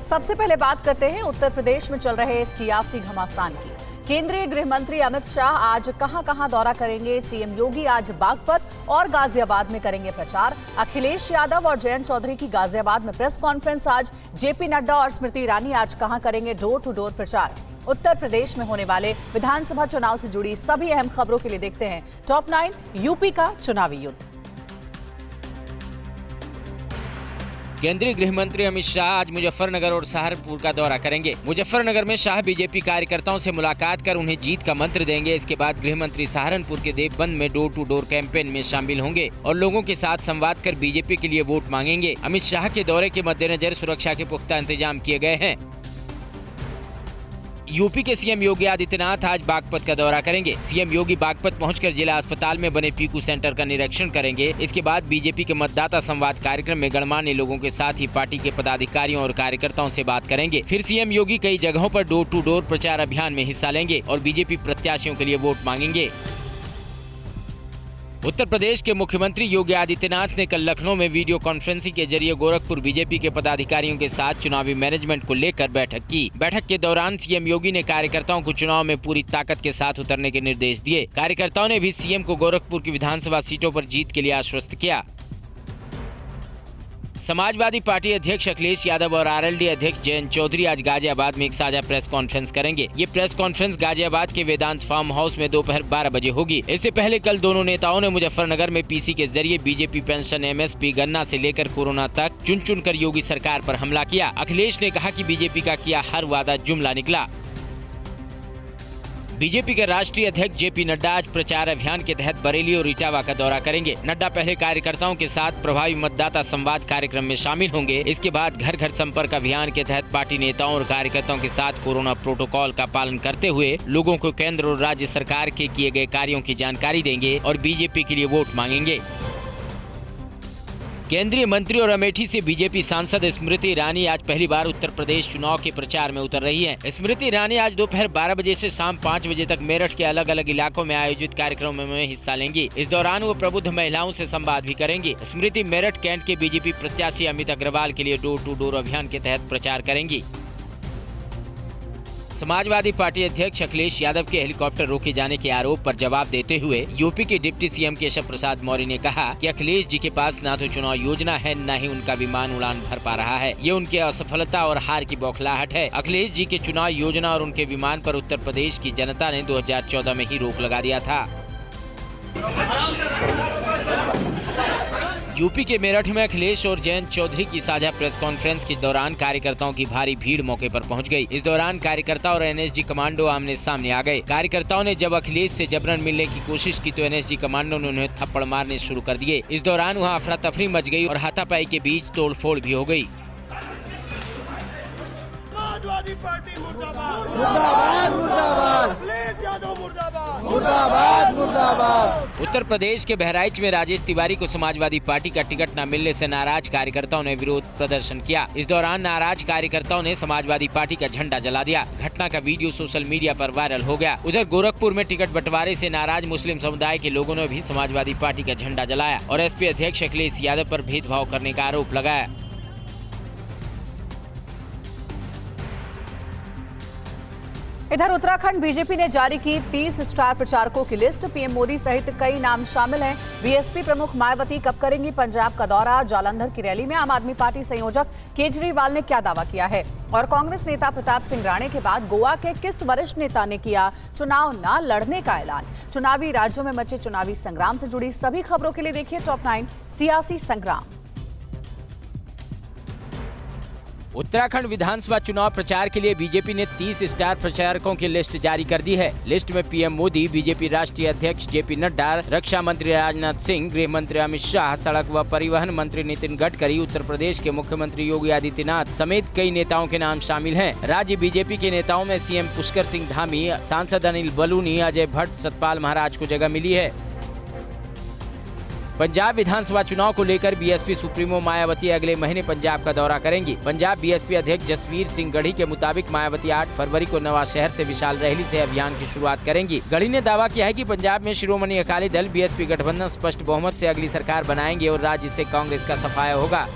सबसे पहले बात करते हैं उत्तर प्रदेश में चल रहे सियासी घमासान की। केंद्रीय गृह मंत्री अमित शाह आज कहां दौरा करेंगे। सीएम योगी आज बागपत और गाजियाबाद में करेंगे प्रचार। अखिलेश यादव और जयंत चौधरी की गाजियाबाद में प्रेस कॉन्फ्रेंस आज। जेपी नड्डा और स्मृति ईरानी आज कहां करेंगे डोर टू डोर प्रचार। उत्तर प्रदेश में होने वाले विधानसभा चुनाव से जुड़ी सभी अहम खबरों के लिए देखते हैं टॉप 9 यूपी का चुनावी युद्ध। केंद्रीय गृह मंत्री अमित शाह आज मुजफ्फरनगर और सहारनपुर का दौरा करेंगे। मुजफ्फरनगर में शाह बीजेपी कार्यकर्ताओं से मुलाकात कर उन्हें जीत का मंत्र देंगे। इसके बाद गृह मंत्री सहारनपुर के देवबंद में डोर टू डोर कैंपेन में शामिल होंगे और लोगों के साथ संवाद कर बीजेपी के लिए वोट मांगेंगे। अमित शाह के दौरे के मद्देनजर सुरक्षा के पुख्ता इंतजाम किए गए हैं। यूपी के सीएम योगी आदित्यनाथ आज बागपत का दौरा करेंगे। सीएम योगी बागपत पहुंचकर जिला अस्पताल में बने पीकू सेंटर का निरीक्षण करेंगे। इसके बाद बीजेपी के मतदाता संवाद कार्यक्रम में गणमान्य लोगों के साथ ही पार्टी के पदाधिकारियों और कार्यकर्ताओं से बात करेंगे। फिर सीएम योगी कई जगहों पर डोर टू डोर प्रचार अभियान में हिस्सा लेंगे और बीजेपी प्रत्याशियों के लिए वोट मांगेंगे। उत्तर प्रदेश के मुख्यमंत्री योगी आदित्यनाथ ने कल लखनऊ में वीडियो कॉन्फ्रेंसिंग के जरिए गोरखपुर बीजेपी के पदाधिकारियों के साथ चुनावी मैनेजमेंट को लेकर बैठक की। बैठक के दौरान सीएम योगी ने कार्यकर्ताओं को चुनाव में पूरी ताकत के साथ उतरने के निर्देश दिए। कार्यकर्ताओं ने भी सीएम को गोरखपुर की विधानसभा सीटों पर जीत के लिए आश्वस्त किया। समाजवादी पार्टी अध्यक्ष अखिलेश यादव और आरएलडी अध्यक्ष जयंत चौधरी आज गाजियाबाद में एक साझा प्रेस कॉन्फ्रेंस करेंगे। ये प्रेस कॉन्फ्रेंस गाजियाबाद के वेदांत फार्म हाउस में दोपहर 12 बजे होगी। इससे पहले कल दोनों नेताओं ने मुजफ्फरनगर में पीसी के जरिए बीजेपी पेंशन, एमएसपी, गन्ना से लेकर कोरोना तक चुन चुन कर योगी सरकार पर हमला किया। अखिलेश ने कहा कि बीजेपी का किया हर वादा जुमला निकला। बीजेपी के राष्ट्रीय अध्यक्ष जेपी नड्डा आज प्रचार अभियान के तहत बरेली और इटावा का दौरा करेंगे। नड्डा पहले कार्यकर्ताओं के साथ प्रभावी मतदाता संवाद कार्यक्रम में शामिल होंगे। इसके बाद घर घर संपर्क अभियान के तहत पार्टी नेताओं और कार्यकर्ताओं के साथ कोरोना प्रोटोकॉल का पालन करते हुए लोगों को केंद्र और राज्य सरकार के किए गए कार्यों की जानकारी देंगे और बीजेपी के लिए वोट मांगेंगे। केंद्रीय मंत्री और अमेठी से बीजेपी सांसद स्मृति ईरानी आज पहली बार उत्तर प्रदेश चुनाव के प्रचार में उतर रही हैं। स्मृति ईरानी आज दोपहर 12 बजे से शाम 5 बजे तक मेरठ के अलग अलग इलाकों में आयोजित कार्यक्रमों में हिस्सा लेंगी। इस दौरान वो प्रबुद्ध महिलाओं से संवाद भी करेंगी। स्मृति मेरठ कैंट के बीजेपी प्रत्याशी अमित अग्रवाल के लिए डोर टू डोर अभियान के तहत प्रचार करेंगी। समाजवादी पार्टी अध्यक्ष अखिलेश यादव के हेलीकॉप्टर रोके जाने के आरोप पर जवाब देते हुए यूपी के डिप्टी सीएम केशव प्रसाद मौर्य ने कहा कि अखिलेश जी के पास न तो चुनाव योजना है, न ही उनका विमान उड़ान भर पा रहा है। ये उनके असफलता और हार की बौखलाहट है। अखिलेश जी के चुनाव योजना और उनके विमान पर उत्तर प्रदेश की जनता ने 2014 में ही रोक लगा दिया था। यूपी के मेरठ में अखिलेश और जयंत चौधरी की साझा प्रेस कॉन्फ्रेंस के दौरान कार्यकर्ताओं की भारी भीड़ मौके पर पहुंच गई। इस दौरान कार्यकर्ता और एनएसजी कमांडो आमने सामने आ गए। कार्यकर्ताओं ने जब अखिलेश से जबरन मिलने की कोशिश की तो एनएसजी कमांडो ने उन्हें थप्पड़ मारने शुरू कर दिए। इस दौरान वहां अफरा तफरी मच गई और हाथापाई के बीच तोड़फोड़ भी हो गई। समाजवादी पार्टी मुर्दाबाद, मुर्दाबाद, मुर्दाबाद, अखिलेश यादव मुर्दाबाद, मुर्दाबाद, मुर्दाबाद। उत्तर प्रदेश के बहराइच में राजेश तिवारी को समाजवादी पार्टी का टिकट न मिलने से नाराज कार्यकर्ताओं ने विरोध प्रदर्शन किया। इस दौरान नाराज कार्यकर्ताओं ने समाजवादी पार्टी का झंडा जला दिया। घटना का वीडियो सोशल मीडिया पर वायरल हो गया। उधर गोरखपुर में टिकट बंटवारे से नाराज मुस्लिम समुदाय के लोगों ने भी समाजवादी पार्टी का झंडा जलाया और एसपी अध्यक्ष अखिलेश यादव पर भेदभाव करने का आरोप लगाया। इधर उत्तराखंड बीजेपी ने जारी की 30 स्टार प्रचारकों की लिस्ट। पीएम मोदी सहित कई नाम शामिल हैं। बीएसपी प्रमुख मायावती कब करेंगी पंजाब का दौरा। जालंधर की रैली में आम आदमी पार्टी संयोजक केजरीवाल ने क्या दावा किया है और कांग्रेस नेता प्रताप सिंह राणे के बाद गोवा के किस वरिष्ठ नेता ने किया चुनाव न लड़ने का ऐलान। चुनावी राज्यों में मचे चुनावी संग्राम से जुड़ी सभी खबरों के लिए देखिए टॉप 9 सियासी संग्राम। उत्तराखंड विधानसभा चुनाव प्रचार के लिए बीजेपी ने 30 स्टार प्रचारकों की लिस्ट जारी कर दी है। लिस्ट में पीएम मोदी, बीजेपी राष्ट्रीय अध्यक्ष जेपी नड्डा, रक्षा मंत्री राजनाथ सिंह, गृह मंत्री अमित शाह, सड़क व परिवहन मंत्री नितिन गडकरी, उत्तर प्रदेश के मुख्यमंत्री योगी आदित्यनाथ समेत कई नेताओं के नाम शामिल हैं। राज्य बीजेपी के नेताओं में सीएम पुष्कर सिंह धामी, सांसद अनिल बलूनी, अजय भट्ट, सतपाल महाराज को जगह मिली है। पंजाब विधानसभा चुनाव को लेकर बीएसपी सुप्रीमो मायावती अगले महीने पंजाब का दौरा करेंगी। पंजाब बीएसपी अध्यक्ष जसवीर सिंह गढ़ी के मुताबिक मायावती 8 फरवरी को नवा शहर से विशाल रैली से अभियान की शुरुआत करेंगी। गढ़ी ने दावा किया है कि पंजाब में शिरोमणि अकाली दल बीएसपी गठबंधन स्पष्ट बहुमत से अगली सरकार बनाएंगे और राज्य से कांग्रेस का सफाया होगा।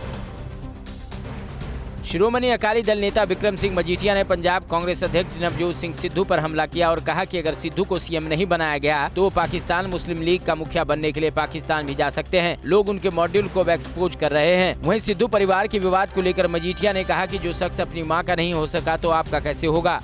शिरोमणि अकाली दल नेता विक्रम सिंह मजीठिया ने पंजाब कांग्रेस अध्यक्ष नवजोत सिंह सिद्धू पर हमला किया और कहा कि अगर सिद्धू को सीएम नहीं बनाया गया तो वो पाकिस्तान मुस्लिम लीग का मुखिया बनने के लिए पाकिस्तान भी जा सकते हैं। लोग उनके मॉड्यूल को एक्सपोज कर रहे हैं। वहीं सिद्धू परिवार के विवाद को लेकर मजीठिया ने कहा कि जो शख्स अपनी मां का नहीं हो सका तो आपका कैसे होगा।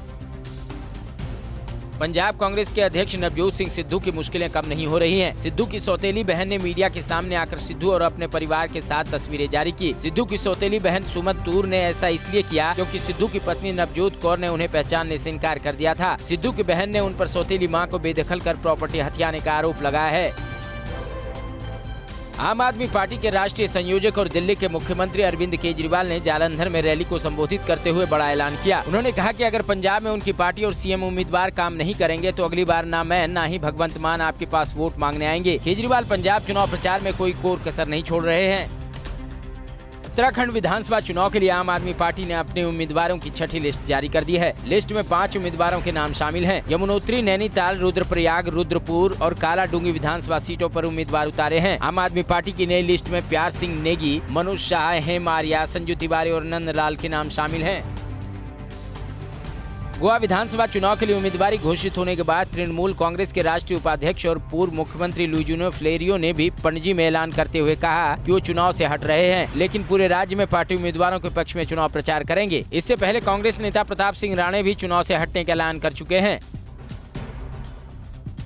पंजाब कांग्रेस के अध्यक्ष नवजोत सिंह सिद्धू की मुश्किलें कम नहीं हो रही हैं। सिद्धू की सौतेली बहन ने मीडिया के सामने आकर सिद्धू और अपने परिवार के साथ तस्वीरें जारी की। सिद्धू की सौतेली बहन सुमन तूर ने ऐसा इसलिए किया क्योंकि सिद्धू की पत्नी नवजोत कौर ने उन्हें पहचानने से इनकार कर दिया था। सिद्धू की बहन ने उन पर सौतेली मां को बेदखल कर प्रॉपर्टी हथियाने का आरोप लगाया है। आम आदमी पार्टी के राष्ट्रीय संयोजक और दिल्ली के मुख्यमंत्री अरविंद केजरीवाल ने जालंधर में रैली को संबोधित करते हुए बड़ा ऐलान किया। उन्होंने कहा कि अगर पंजाब में उनकी पार्टी और सीएम उम्मीदवार काम नहीं करेंगे तो अगली बार ना मैं ना ही भगवंत मान आपके पास वोट मांगने आएंगे। केजरीवाल पंजाब चुनाव प्रचार में कोई कोर कसर नहीं छोड़ रहे हैं। उत्तराखंड विधानसभा चुनाव के लिए आम आदमी पार्टी ने अपने उम्मीदवारों की छठी लिस्ट जारी कर दी है। लिस्ट में 5 उम्मीदवारों के नाम शामिल हैं। यमुनोत्री, नैनीताल, रुद्रप्रयाग, रुद्रपुर और कालाडूंगी विधानसभा सीटों पर उम्मीदवार उतारे हैं। आम आदमी पार्टी की नई लिस्ट में प्यार सिंह नेगी, मनोज शाह, हेम आर्या, संजू तिवारी और नंदलाल के नाम शामिल हैं। गोवा विधानसभा चुनाव के लिए उम्मीदवारी घोषित होने के बाद तृणमूल कांग्रेस के राष्ट्रीय उपाध्यक्ष और पूर्व मुख्यमंत्री लुइजिनो फ्लेरियो ने भी पणजी में ऐलान करते हुए कहा कि वो चुनाव से हट रहे हैं, लेकिन पूरे राज्य में पार्टी उम्मीदवारों के पक्ष में चुनाव प्रचार करेंगे। इससे पहले कांग्रेस नेता प्रताप सिंह राणे भी चुनाव से हटने का ऐलान कर चुके हैं।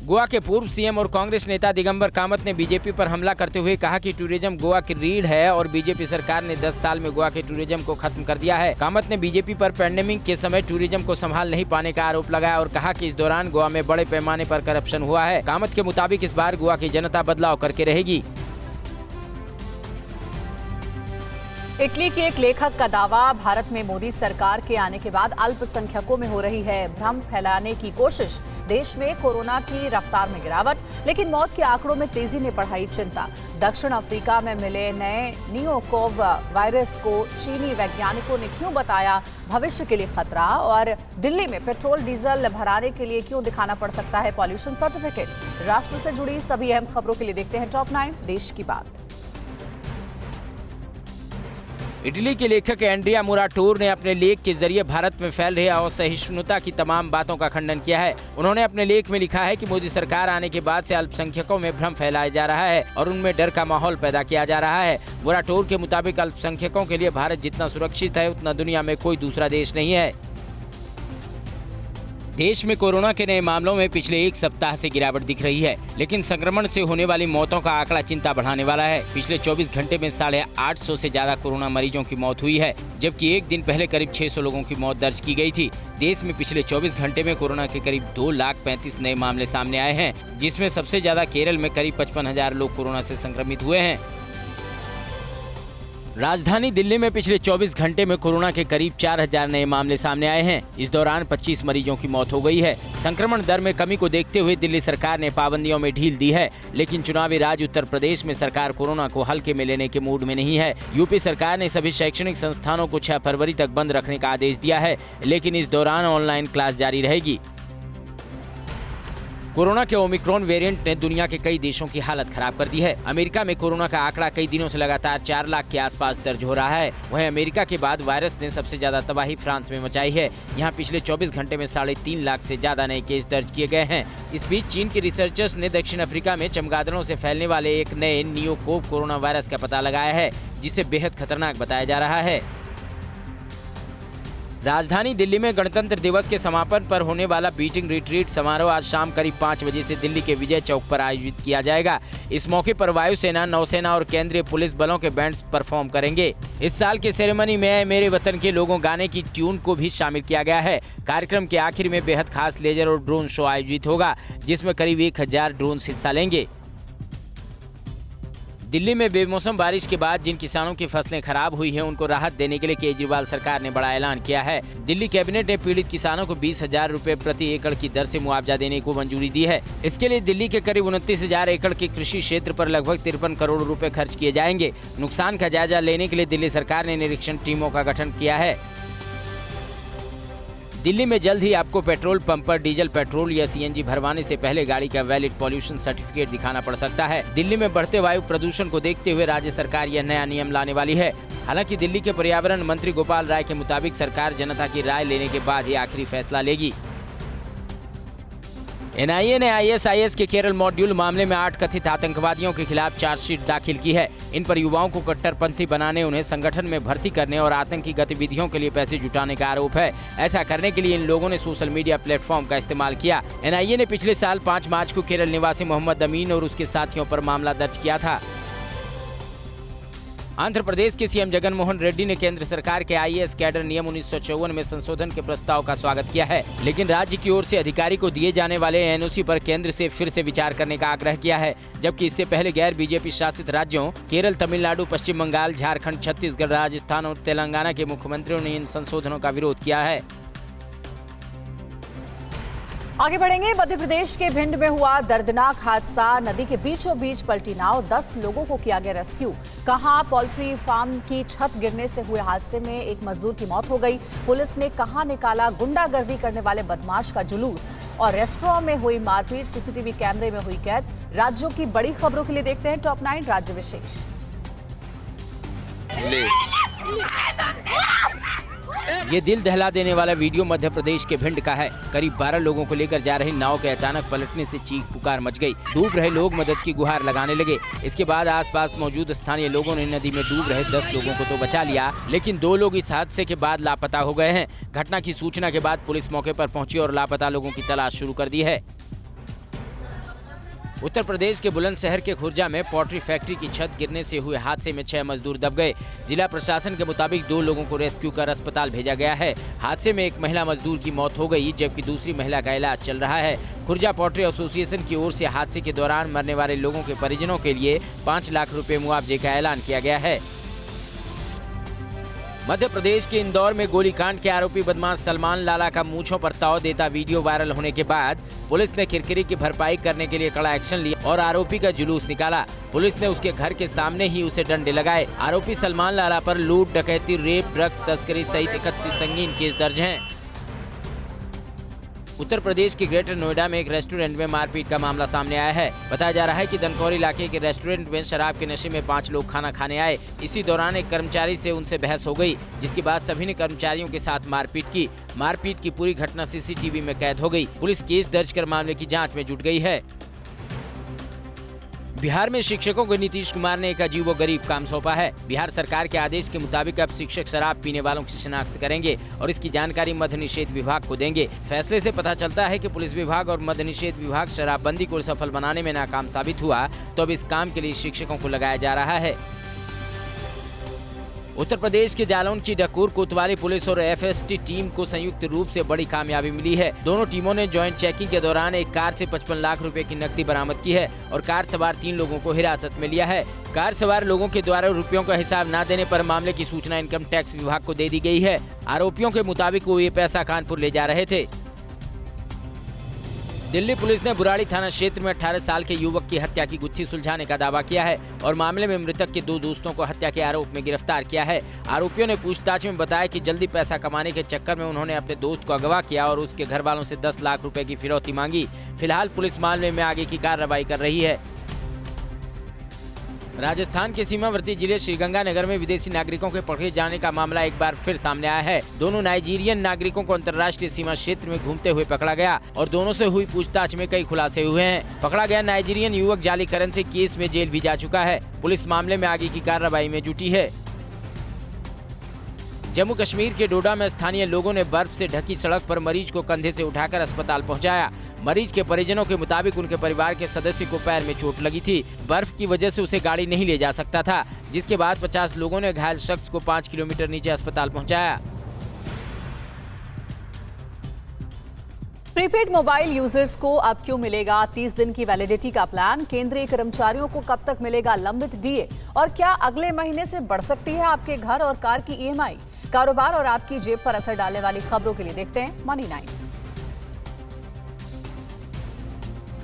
गोवा के पूर्व सीएम और कांग्रेस नेता दिगंबर कामत ने बीजेपी पर हमला करते हुए कहा कि टूरिज्म गोवा की रीढ़ है और बीजेपी सरकार ने 10 साल में गोवा के टूरिज्म को खत्म कर दिया है। कामत ने बीजेपी पर पैंडेमिक के समय टूरिज्म को संभाल नहीं पाने का आरोप लगाया और कहा कि इस दौरान गोवा में बड़े पैमाने पर करप्शन हुआ है। कामत के मुताबिक इस बार गोवा की जनता बदलाव करके रहेगी। इटली के एक लेखक का दावा, भारत में मोदी सरकार के आने के बाद अल्पसंख्यकों में हो रही है भ्रम फैलाने की कोशिश। देश में कोरोना की रफ्तार में गिरावट, लेकिन मौत के आंकड़ों में तेजी ने बढ़ाई चिंता। दक्षिण अफ्रीका में मिले नए नियोकोव वायरस को चीनी वैज्ञानिकों ने क्यों बताया भविष्य के लिए खतरा, और दिल्ली में पेट्रोल डीजल भराने के लिए क्यों दिखाना पड़ सकता है पॉल्यूशन सर्टिफिकेट। राष्ट्र से जुड़ी सभी अहम खबरों के लिए देखते हैं टॉप 9 देश की बात। इटली के लेखक एंड्रिया मुराटोर ने अपने लेख के जरिए भारत में फैल रही असहिष्णुता की तमाम बातों का खंडन किया है। उन्होंने अपने लेख में लिखा है कि मोदी सरकार आने के बाद से अल्पसंख्यकों में भ्रम फैलाया जा रहा है और उनमें डर का माहौल पैदा किया जा रहा है। मुराटोर के मुताबिक अल्पसंख्यकों के लिए भारत जितना सुरक्षित है उतना दुनिया में कोई दूसरा देश नहीं है। देश में कोरोना के नए मामलों में पिछले एक सप्ताह से गिरावट दिख रही है, लेकिन संक्रमण से होने वाली मौतों का आंकड़ा चिंता बढ़ाने वाला है। पिछले 24 घंटे में 850 से ज्यादा कोरोना मरीजों की मौत हुई है, जबकि एक दिन पहले करीब 600 लोगों की मौत दर्ज की गई थी। देश में पिछले 24 घंटे में कोरोना के करीब 2,35,000 नए मामले सामने आए हैं, जिसमें सबसे ज्यादा केरल में करीब 55,000 लोग कोरोना से संक्रमित हुए हैं। राजधानी दिल्ली में पिछले 24 घंटे में कोरोना के करीब 4,000 नए मामले सामने आए हैं। इस दौरान 25 मरीजों की मौत हो गई है। संक्रमण दर में कमी को देखते हुए दिल्ली सरकार ने पाबंदियों में ढील दी है, लेकिन चुनावी राज्य उत्तर प्रदेश में सरकार कोरोना को हल्के में लेने के मूड में नहीं है। यूपी सरकार ने सभी शैक्षणिक संस्थानों को 6 फरवरी तक बंद रखने का आदेश दिया है, लेकिन इस दौरान ऑनलाइन क्लास जारी रहेगी। कोरोना के ओमिक्रॉन वेरिएंट ने दुनिया के कई देशों की हालत खराब कर दी है। अमेरिका में कोरोना का आंकड़ा कई दिनों से लगातार 4 लाख के आसपास दर्ज हो रहा है। वहीं अमेरिका के बाद वायरस ने सबसे ज्यादा तबाही फ्रांस में मचाई है। यहां पिछले 24 घंटे में 3.5 लाख से ज्यादा नए केस दर्ज किए गए हैं। इस बीच चीन के रिसर्चर्स ने दक्षिण अफ्रीका में चमगादड़ों से फैलने वाले एक नए नियोकोव कोरोना वायरस का पता लगाया है, जिसे बेहद खतरनाक बताया जा रहा है। राजधानी दिल्ली में गणतंत्र दिवस के समापन पर होने वाला बीटिंग रिट्रीट समारोह आज शाम करीब 5 बजे से दिल्ली के विजय चौक पर आयोजित किया जाएगा। इस मौके पर वायुसेना, नौसेना और केंद्रीय पुलिस बलों के बैंड्स परफॉर्म करेंगे। इस साल के सेरेमनी में मेरे वतन के लोगों गाने की ट्यून को भी शामिल किया गया है। कार्यक्रम के आखिर में बेहद खास लेजर और ड्रोन शो आयोजित होगा, जिसमें करीब 1000 ड्रोन हिस्सा लेंगे। दिल्ली में बेमौसम बारिश के बाद जिन किसानों की फसलें खराब हुई हैं, उनको राहत देने के लिए केजरीवाल सरकार ने बड़ा ऐलान किया है। दिल्ली कैबिनेट ने पीड़ित किसानों को 20,000 रुपए प्रति एकड़ की दर से मुआवजा देने को मंजूरी दी है। इसके लिए दिल्ली के करीब 29,000 एकड़ के कृषि क्षेत्र पर लगभग 53 करोड़ रुपए खर्च किए जाएंगे। नुकसान का जायजा लेने के लिए दिल्ली सरकार ने निरीक्षण टीमों का गठन किया है। दिल्ली में जल्द ही आपको पेट्रोल पंप पर डीजल पेट्रोल या सीएनजी भरवाने से पहले गाड़ी का वैलिड पॉल्यूशन सर्टिफिकेट दिखाना पड़ सकता है। दिल्ली में बढ़ते वायु प्रदूषण को देखते हुए राज्य सरकार यह नया नियम लाने वाली है। हालांकि दिल्ली के पर्यावरण मंत्री गोपाल राय के मुताबिक सरकार जनता की राय लेने के बाद ही आखिरी फैसला लेगी। एनआईए ने आईएसआईएस के केरल मॉड्यूल मामले में 8 कथित आतंकवादियों के खिलाफ चार्जशीट दाखिल की है। इन पर युवाओं को कट्टरपंथी बनाने, उन्हें संगठन में भर्ती करने और आतंकी गतिविधियों के लिए पैसे जुटाने का आरोप है। ऐसा करने के लिए इन लोगों ने सोशल मीडिया प्लेटफॉर्म का इस्तेमाल किया। एनआईए ने पिछले साल 5 मार्च को केरल निवासी मोहम्मद अमीन और उसके साथियों पर मामला दर्ज किया था। आंध्र प्रदेश के सीएम जगन मोहन रेड्डी ने केंद्र सरकार के आईएएस कैडर नियम 1954 में संशोधन के प्रस्ताव का स्वागत किया है, लेकिन राज्य की ओर से अधिकारी को दिए जाने वाले एनओसी पर केंद्र से फिर से विचार करने का आग्रह किया है। जबकि इससे पहले गैर बीजेपी शासित राज्यों केरल, तमिलनाडु, पश्चिम बंगाल, झारखंड, छत्तीसगढ़, राजस्थान और तेलंगाना के मुख्यमंत्रियों ने इन संशोधनों का विरोध किया है। आगे बढ़ेंगे। मध्य प्रदेश के भिंड में हुआ दर्दनाक हादसा। नदी के बीचों बीच पलटी नाव, 10 लोगों को किया गया रेस्क्यू। कहां पोल्ट्री फार्म की छत गिरने से हुए हादसे में एक मजदूर की मौत हो गई। पुलिस ने कहां निकाला गुंडागर्दी करने वाले बदमाश का जुलूस। और रेस्टोरेंट में हुई मारपीट, सीसीटीवी कैमरे में हुई कैद। राज्यों की बड़ी खबरों के लिए देखते हैं टॉप 9 राज्य विशेष। ये दिल दहला देने वाला वीडियो मध्य प्रदेश के भिंड का है। करीब 12 लोगों को लेकर जा रही नाव के अचानक पलटने से चीख पुकार मच गई। डूब रहे लोग मदद की गुहार लगाने लगे। इसके बाद आसपास मौजूद स्थानीय लोगों ने नदी में डूब रहे 10 लोगों को तो बचा लिया, लेकिन 2 लोग इस हादसे के बाद लापता हो गए हैं। घटना की सूचना के बाद पुलिस मौके पर पहुंची और लापता लोगों की तलाश शुरू कर दी है। उत्तर प्रदेश के बुलंदशहर के खुर्जा में पोल्ट्री फैक्ट्री की छत गिरने से हुए हादसे में 6 मजदूर दब गए। जिला प्रशासन के मुताबिक 2 लोगों को रेस्क्यू कर अस्पताल भेजा गया है। हादसे में एक महिला मजदूर की मौत हो गई, जबकि दूसरी महिला का इलाज चल रहा है। खुर्जा पोल्ट्री एसोसिएशन की ओर से हादसे के दौरान मरने वाले लोगों के परिजनों के लिए 5 लाख रुपए मुआवजे का ऐलान किया गया है। मध्य प्रदेश के इंदौर में गोलीकांड के आरोपी बदमाश सलमान लाला का मूंछों पर ताव देता वीडियो वायरल होने के बाद पुलिस ने किरकिरी की भरपाई करने के लिए कड़ा एक्शन लिया और आरोपी का जुलूस निकाला। पुलिस ने उसके घर के सामने ही उसे डंडे लगाए। आरोपी सलमान लाला पर लूट, डकैती, रेप, ड्रग्स तस्करी सहित 31 संगीन केस दर्ज हैं। उत्तर प्रदेश के ग्रेटर नोएडा में एक रेस्टोरेंट में मारपीट का मामला सामने आया है। बताया जा रहा है कि धनकौर इलाके के रेस्टोरेंट में शराब के नशे में 5 लोग खाना खाने आए। इसी दौरान एक कर्मचारी से उनसे बहस हो गई, जिसके बाद सभी ने कर्मचारियों के साथ मारपीट की। मारपीट की पूरी घटना सीसीटीवी में कैद हो गई। पुलिस केस दर्ज कर मामले की जाँच में जुट गई है। बिहार में शिक्षकों को नीतीश कुमार ने एक अजीब व गरीब काम सौंपा है। बिहार सरकार के आदेश के मुताबिक अब शिक्षक शराब पीने वालों की शिनाख्त करेंगे और इसकी जानकारी मद्य निषेध विभाग को देंगे। फैसले से पता चलता है कि पुलिस विभाग और मद्य निषेध विभाग शराबबंदी को सफल बनाने में नाकाम साबित हुआ, तो अब इस काम के लिए शिक्षकों को लगाया जा रहा है। उत्तर प्रदेश के जालौन की डकूर कोतवाली पुलिस और एफएसटी टीम को संयुक्त रूप से बड़ी कामयाबी मिली है। दोनों टीमों ने ज्वाइंट चेकिंग के दौरान एक कार से 55 लाख रुपए की नकदी बरामद की है और कार सवार 3 लोगों को हिरासत में लिया है। कार सवार लोगों के द्वारा रुपयों का हिसाब न देने पर मामले की सूचना इनकम टैक्स विभाग को दे दी गई है। आरोपियों के मुताबिक वो ये पैसा कानपुर ले जा रहे थे। दिल्ली पुलिस ने बुराड़ी थाना क्षेत्र में 18 साल के युवक की हत्या की गुत्थी सुलझाने का दावा किया है और मामले में मृतक के 2 दोस्तों को हत्या के आरोप में गिरफ्तार किया है। आरोपियों ने पूछताछ में बताया कि जल्दी पैसा कमाने के चक्कर में उन्होंने अपने दोस्त को अगवा किया और उसके घर वालों से 10 लाख रुपए की फिरौती मांगी। फिलहाल पुलिस मामले में आगे की कार्रवाई कर रही है। राजस्थान के सीमावर्ती जिले श्रीगंगानगर में विदेशी नागरिकों के पकड़े जाने का मामला एक बार फिर सामने आया है। दोनों नाइजीरियन नागरिकों को अंतर्राष्ट्रीय सीमा क्षेत्र में घूमते हुए पकड़ा गया और दोनों से हुई पूछताछ में कई खुलासे हुए हैं। पकड़ा गया नाइजीरियन युवक जाली करेंसी केस में जेल भी जा चुका है। पुलिस मामले में आगे की कार्रवाई में जुटी है। जम्मू कश्मीर के डोडा में स्थानीय लोगों ने बर्फ से ढकी सड़क पर मरीज को कंधे से उठाकर अस्पताल पहुंचाया। मरीज के परिजनों के मुताबिक उनके परिवार के सदस्य को पैर में चोट लगी थी। बर्फ की वजह से उसे गाड़ी नहीं ले जा सकता था, जिसके बाद 50 लोगों ने घायल शख्स को 5 किलोमीटर नीचे अस्पताल पहुंचाया। प्रीपेड मोबाइल यूजर्स को अब क्यों मिलेगा 30 दिन की वैलिडिटी का प्लान? केंद्रीय कर्मचारियों को कब तक मिलेगा लंबित डीए? और क्या अगले महीने से बढ़ सकती है आपके घर और कार की ईएमआई? कारोबार और आपकी जेब पर असर डालने वाली खबरों के लिए देखते हैं मनी 9।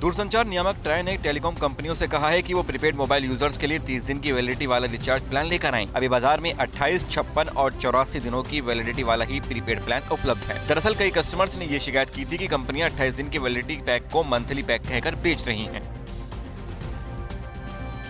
दूरसंचार नियामक ट्राई ने टेलीकॉम कंपनियों से कहा है कि वो प्रीपेड मोबाइल यूजर्स के लिए 30 दिन की वैलिडिटी वाला रिचार्ज प्लान लेकर आएं। अभी बाजार में 28, 56 और 84 दिनों की वैलिडिटी वाला ही प्रीपेड प्लान उपलब्ध है। दरअसल कई कस्टमर्स ने ये शिकायत की थी कि कंपनियां 28 दिन की वैलिडिटी पैक को मंथली पैक कहकर बेच रही हैं।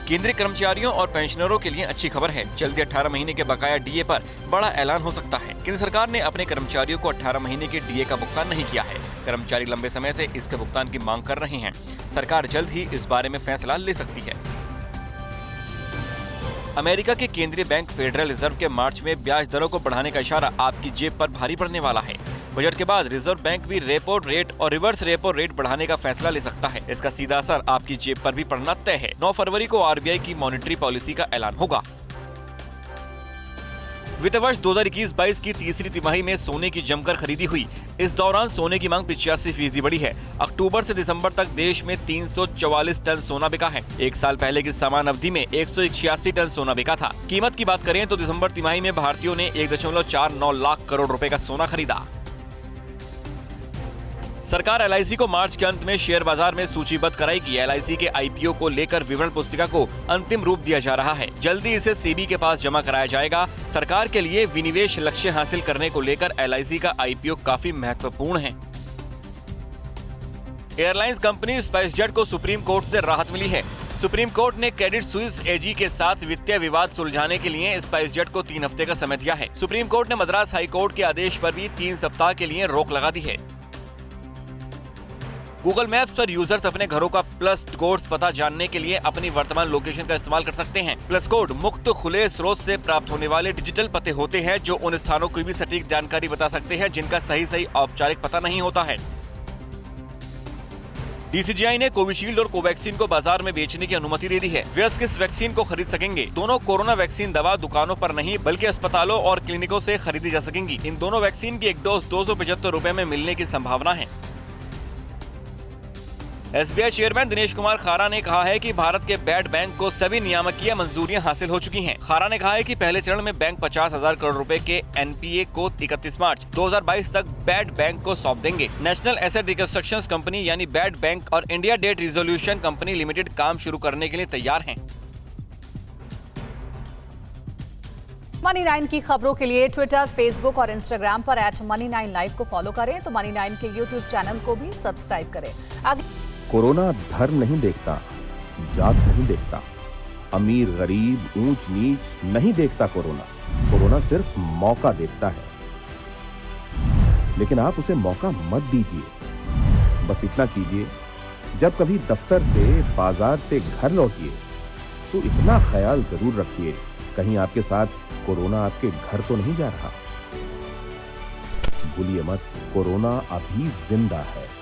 केंद्रीय कर्मचारियों और पेंशनरों के लिए अच्छी खबर है। जल्दी 18 महीने के बकाया डीए पर बड़ा ऐलान हो सकता है। केंद्र सरकार ने अपने कर्मचारियों को 18 महीने के डीए का भुगतान नहीं किया है। कर्मचारी लंबे समय से इसके भुगतान की मांग कर रहे हैं। सरकार जल्द ही इस बारे में फैसला ले सकती है। अमेरिका के केंद्रीय बैंक फेडरल रिजर्व के मार्च में ब्याज दरों को बढ़ाने का इशारा आपकी जेब पर भारी पड़ने वाला है। बजट के बाद रिजर्व बैंक भी रेपो रेट और रिवर्स रेपो रेट बढ़ाने का फैसला ले सकता है। इसका सीधा असर आपकी जेब पर भी पड़ना तय है। 9 फरवरी को आरबीआई की मॉनेटरी पॉलिसी का ऐलान होगा। वित्त वर्ष 2021-22 की तीसरी तिमाही में सोने की जमकर खरीदी हुई। इस दौरान सोने की मांग 85% बढ़ी है। अक्टूबर से दिसंबर तक देश में 344 टन सोना बिका है। एक साल पहले की समान अवधि में 186 टन सोना बिका था। कीमत की बात करें तो दिसंबर तिमाही में भारतीयों ने 1.49 लाख करोड़ रुपए का सोना खरीदा। सरकार एलआईसी को मार्च के अंत में शेयर बाजार में सूचीबद्ध कराएगी। एलआईसी के आईपीओ को लेकर विवरण पुस्तिका को अंतिम रूप दिया जा रहा है। जल्दी इसे सेबी के पास जमा कराया जाएगा। सरकार के लिए विनिवेश लक्ष्य हासिल करने को लेकर एलआईसी का आईपीओ काफी महत्वपूर्ण है। एयरलाइंस कंपनी स्पाइसजेट को सुप्रीम कोर्ट से राहत मिली है। सुप्रीम कोर्ट ने क्रेडिट स्विस एजी के साथ वित्तीय विवाद सुलझाने के लिए स्पाइसजेट को 3 हफ्ते का समय दिया है। सुप्रीम कोर्ट ने मद्रास हाई कोर्ट के आदेश पर भी 3 सप्ताह के लिए रोक लगा दी है। गूगल मैप्स पर यूजर्स अपने घरों का प्लस कोड्स पता जानने के लिए अपनी वर्तमान लोकेशन का इस्तेमाल कर सकते हैं। प्लस कोड मुक्त खुले स्रोत से प्राप्त होने वाले डिजिटल पते होते हैं जो उन स्थानों की भी सटीक जानकारी बता सकते हैं जिनका सही औपचारिक पता नहीं होता है। डीसीजीआई ने कोविशील्ड और कोवैक्सीन को बाजार में बेचने की अनुमति दे दी है। वयस्क इस वैक्सीन को खरीद सकेंगे। दोनों कोरोना वैक्सीन दवा दुकानों पर नहीं बल्कि अस्पतालों और क्लिनिकों से खरीदी जा सकेंगी। इन दोनों वैक्सीन की एक डोज 275 रुपए में मिलने की संभावना है। एसबीआई चेयरमैन दिनेश कुमार खारा ने कहा है कि भारत के बैड बैंक को सभी नियामकीय मंजूरियां हासिल हो चुकी हैं। खारा ने कहा है कि पहले चरण में बैंक 50,000 करोड़ रुपए के एनपीए को 31 मार्च 2022 तक बैड बैंक को सौंप देंगे। नेशनल एसेट रिकंस्ट्रक्शन कंपनी यानी बैड बैंक और India debt resolution company limited काम शुरू करने के लिए तैयार हैं। Money9 की खबरों के लिए ट्विटर, फेसबुक और इंस्टाग्राम पर @Money9Live को फॉलो करें तो Money9 के यूट्यूब चैनल को भी सब्सक्राइब करें। कोरोना धर्म नहीं देखता, जात नहीं देखता, अमीर गरीब ऊंच नीच नहीं देखता। कोरोना सिर्फ मौका देखता है, लेकिन आप उसे मौका मत दीजिए। बस इतना कीजिए, जब कभी दफ्तर से बाजार से घर लौटिए तो इतना ख्याल जरूर रखिए कहीं आपके साथ कोरोना आपके घर तो नहीं जा रहा। भूलिए मत, कोरोना अभी जिंदा है।